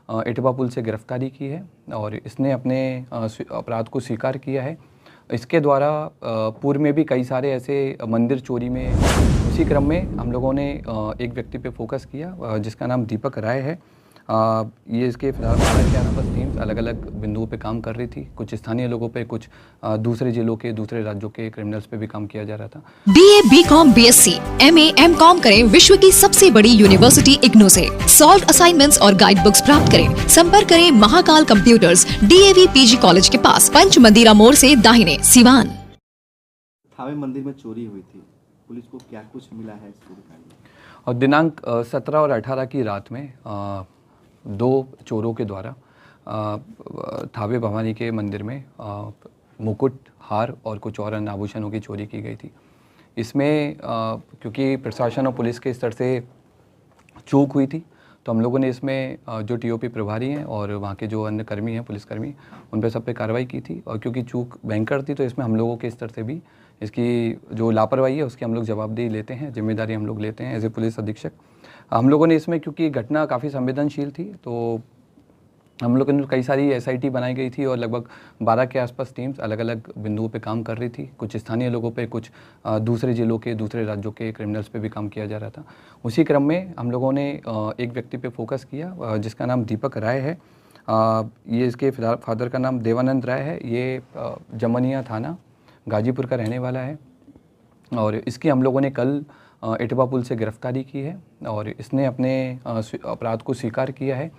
इटवा पुल से गिरफ्तारी की है और इसने अपने अपराध को स्वीकार किया है। इसके द्वारा पूर्व में भी कई सारे ऐसे मंदिर चोरी में, उसी क्रम में हम लोगों ने एक व्यक्ति पे फोकस किया जिसका नाम दीपक राय है। ये इसके फिलहाल 12 के आसपास टीम्स अलग अलग बिंदुओं पे काम कर रही थी। कुछ स्थानीय लोगों पे, कुछ दूसरे जिलों के, दूसरे राज्यों के क्रिमिनल्स पे भी काम किया जा रहा था। BA, BCom, BSc, MA, MCom करें विश्व की सबसे बड़ी यूनिवर्सिटी इग्नू से। सॉल्व असाइनमेंट्स और गाइड बुक्स प्राप्त करें। संपर्क करें Mahakal computers, DAV PG college के पास, पंच मंदिरा मोड़ से दाहिने, सिवान। थावे मंदिर में चोरी हुई थी, पुलिस को क्या कुछ मिला है इस पूरे कांड में? और दिनांक 17 और 18 की रात में दो चोरों के द्वारा थावे भवानी के मंदिर में मुकुट, हार और कुछ और अन्य आभूषणों की चोरी की गई थी। इसमें क्योंकि प्रशासन और पुलिस के स्तर से चूक हुई थी, तो हम लोगों ने इसमें जो TOP प्रभारी हैं और वहाँ के जो अन्य कर्मी हैं, पुलिसकर्मी, उन पर सब पे कार्रवाई की थी। और क्योंकि चूक भयंकर थी, तो इसमें हम लोगों के स्तर से भी इसकी जो लापरवाही है उसकी हम लोग जवाबदेही लेते हैं, जिम्मेदारी हम लोग लेते हैं एज ए पुलिस अधीक्षक। हम लोगों ने इसमें, क्योंकि घटना काफ़ी संवेदनशील थी, तो हम लोगों ने कई सारी SIT बनाई गई थी और लगभग 12 के आसपास टीम्स अलग अलग बिंदुओं पे काम कर रही थी। कुछ स्थानीय लोगों पे, कुछ दूसरे जिलों के, दूसरे राज्यों के क्रिमिनल्स पे भी काम किया जा रहा था। उसी क्रम में हम लोगों ने एक व्यक्ति पे फोकस किया जिसका नाम दीपक राय है। ये इसके फिलहाल फादर का नाम देवानंद राय है। ये जमनिया थाना गाजीपुर का रहने वाला है और इसकी हम लोगों ने कल इटवा पुल से गिरफ्तारी की है और इसने अपने अपराध को स्वीकार किया है।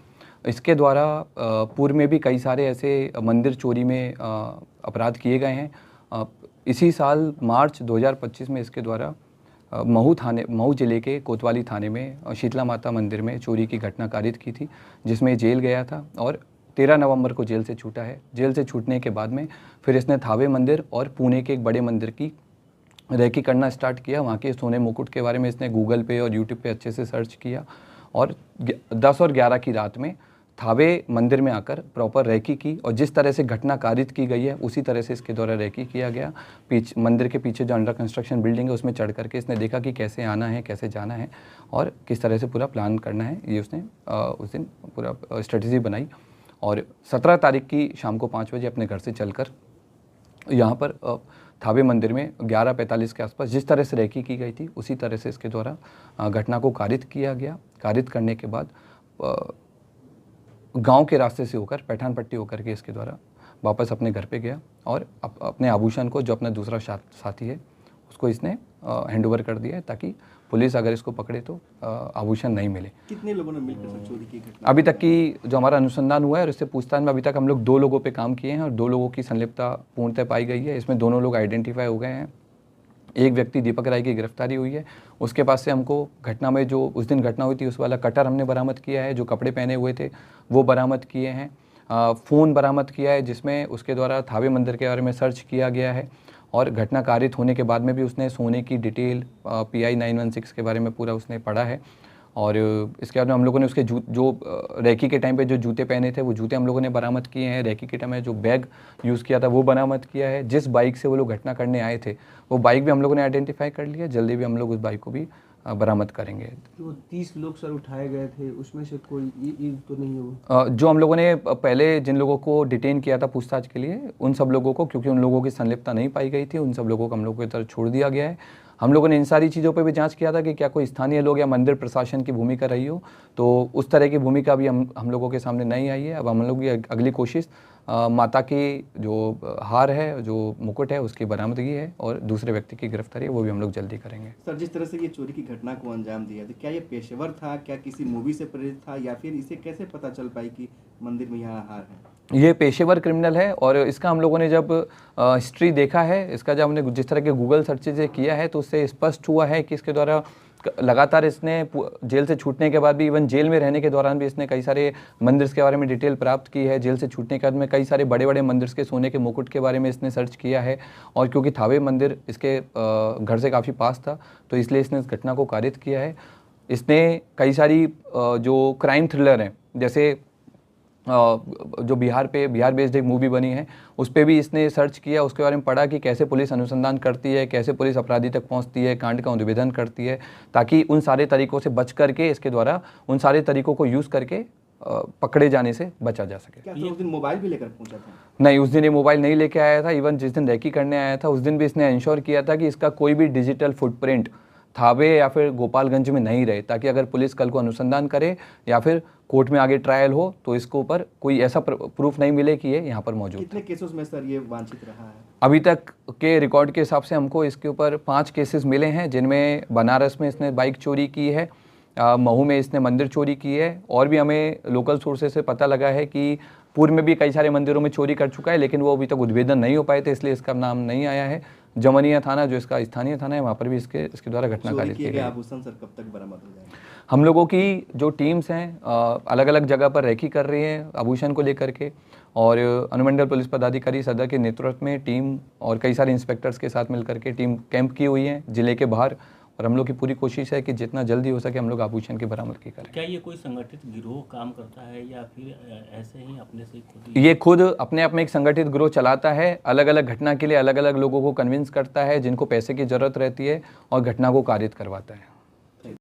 इसके द्वारा पूर्व में भी कई सारे ऐसे मंदिर चोरी में अपराध किए गए हैं। इसी साल मार्च 2025 में इसके द्वारा महू जिले के कोतवाली थाने में शीतला माता मंदिर में चोरी की घटना कारित की थी, जिसमें जेल गया था और 13 नवंबर को जेल से छूटा है। जेल से छूटने के बाद में फिर इसने थावे मंदिर और पुणे के एक बड़े मंदिर की रेकी करना स्टार्ट किया। वहाँ के सोने मुकुट के बारे में इसने गूगल पे और यूट्यूब पे अच्छे से सर्च किया और 10 और 11 की रात में थावे मंदिर में आकर प्रॉपर रेकी की और जिस तरह से घटना कारित की गई है उसी तरह से इसके द्वारा रेकी किया गया। मंदिर के पीछे जो अंडर कंस्ट्रक्शन बिल्डिंग है उसमें चढ़ करके इसने देखा कि कैसे आना है, कैसे जाना है और किस तरह से पूरा प्लान करना है। ये उसने उस दिन पूरा स्ट्रेटजी बनाई और 17 तारीख की शाम को 5 बजे अपने घर से चलकर यहाँ पर थावे मंदिर में 11:45 के आसपास जिस तरह से रेकी की गई थी उसी तरह से इसके द्वारा घटना को कारित किया गया। कारित करने के बाद गांव के रास्ते से होकर पैठान पट्टी होकर के इसके द्वारा वापस अपने घर पे गया और अपने आभूषण को, जो अपना दूसरा साथी है, उसको इसने हैंड ओवर कर दिया है ताकि पुलिस अगर इसको पकड़े तो आभूषण नहीं मिले। कितने लोगों ने मिलकर चोरी की घटना? अभी तक की जो हमारा अनुसंधान हुआ है और इससे पूछताछ में अभी तक हम लोग 2 लोगों पे काम किए हैं और 2 लोगों की संलिप्तता पूर्णतः पाई गई है। इसमें दोनों लोग आइडेंटिफाई हो गए हैं। एक व्यक्ति दीपक राय की गिरफ्तारी हुई है। उसके पास से हमको घटना में जो उस दिन घटना हुई थी उस वाला कटर हमने बरामद किया है, जो कपड़े पहने हुए थे वो बरामद किए हैं। फ़ोन बरामद किया है जिसमें उसके द्वारा थावे मंदिर के बारे में सर्च किया गया है और घटना कारित होने के बाद में भी उसने सोने की डिटेल PI 916 के बारे में पूरा उसने पढ़ा है। और इसके बाद में हम लोगों ने उसके जो रेकी के टाइम पे जो जूते पहने थे वो जूते हम लोगों ने बरामद किए हैं। रेकी के टाइम में जो बैग यूज़ किया था वो बरामद किया है। जिस बाइक से वो लोग घटना करने आए थे वो बाइक भी हम लोगों ने आइडेंटिफाई कर लिया। जल्दी भी हम लोग उस बाइक को भी बरामद करेंगे। तो 30 लोग सर उठाए गए थे, उसमें से कोई ये तो नहीं हुआ? जो हम लोगों ने पहले जिन लोगों को डिटेन किया था पूछताछ के लिए, उन सब लोगों को, क्योंकि उन लोगों की संलिप्तता नहीं पाई गई थी, उन सब लोगों को हम लोगों की तरफ छोड़ दिया गया है। हम लोगों ने इन सारी चीज़ों पे भी जांच किया था कि क्या कोई स्थानीय लोग या मंदिर प्रशासन की भूमिका रही हो, तो उस तरह की भूमिका भी हम लोगों के सामने नहीं आई है। अब हम लोग की अगली कोशिश माता की जो हार है, जो मुकुट है, उसकी बरामदगी है और दूसरे व्यक्ति की गिरफ्तारी है वो भी हम लोग जल्दी करेंगे। सर, जिस तरह से ये चोरी की घटना को अंजाम दिया, तो क्या ये पेशेवर था, क्या किसी मूवी से प्रेरित था, या फिर इसे कैसे पता चल पाई कि मंदिर में यहाँ हार है? ये पेशेवर क्रिमिनल है और इसका हम लोगों ने जब हिस्ट्री देखा है, इसका जब हमने जिस तरह के गूगल सर्चेज किया है तो उससे स्पष्ट हुआ है कि इसके द्वारा लगातार इसने जेल से छूटने के बाद भी, इवन जेल में रहने के दौरान भी इसने कई सारे मंदिर्स के बारे में डिटेल प्राप्त की है। जेल से छूटने के बाद में कई सारे बड़े बड़े मंदिर्स के सोने के मुकुट के बारे में इसने सर्च किया है और क्योंकि थावे मंदिर इसके घर से काफ़ी पास था तो इसलिए इसने इस घटना को कारित किया है। इसने कई सारी जो क्राइम थ्रिलर हैं, जैसे जो बिहार बेस्ड एक मूवी बनी है उस पर भी इसने सर्च किया, उसके बारे में पढ़ा कि कैसे पुलिस अनुसंधान करती है, कैसे पुलिस अपराधी तक पहुंचती है, कांड का उद्भेदन करती है, ताकि उन सारे तरीकों से बच करके इसके द्वारा उन सारे तरीकों को यूज़ करके पकड़े जाने से बचा जा सके। क्या तो उस दिन मोबाइल भी लेकर पहुंचा था? नहीं, उस दिन ये मोबाइल नहीं लेके आया था। इवन जिस दिन रेकी करने आया था उस दिन भी इसने इंश्योर किया था कि इसका कोई भी डिजिटल फुटप्रिंट थावे या फिर गोपालगंज में नहीं रहे, ताकि अगर पुलिस कल को अनुसंधान करे या फिर कोर्ट में आगे ट्रायल हो तो इसके ऊपर कोई ऐसा प्रूफ नहीं मिले कि ये यहाँ पर मौजूद कितने केसेस में सर ये वांछित रहा है? अभी तक के रिकॉर्ड के हिसाब से हमको इसके ऊपर 5 केसेस मिले हैं, जिनमें बनारस में इसने बाइक चोरी की है, महू में इसने मंदिर चोरी की है, और भी हमें लोकल सोर्सेज से पता लगा है कि पूर्व में भी कई सारे मंदिरों में चोरी कर चुका है, लेकिन वो अभी तक उद्भेदन नहीं हो पाए थे, इसलिए इसका नाम नहीं आया है। जमनिया थाना जो इसका स्थानीय थाना है, वहाँ पर भी इसके द्वारा घटना कारित की गई। आभूषण सर कब तक बरामद हो जाएंगे? हम लोगों की जो टीम्स हैं अलग अलग जगह पर रेकी कर रही हैं आभूषण को लेकर के, और अनुमंडल पुलिस पदाधिकारी सदर के नेतृत्व में टीम और कई सारे इंस्पेक्टर्स के साथ मिलकर के टीम कैंप की हुई है जिले के बाहर, और हम लोग की पूरी कोशिश है कि जितना जल्दी हो सके हम लोग आभूषण की बरामदगी करें। क्या ये कोई संगठित गिरोह काम करता है या फिर ऐसे ही अपने से खुद ये खुद अपने आप में एक संगठित गिरोह चलाता है, अलग अलग घटना के लिए अलग अलग लोगों को कन्विंस करता है जिनको पैसे की ज़रूरत रहती है, और घटना को कारित करवाता है।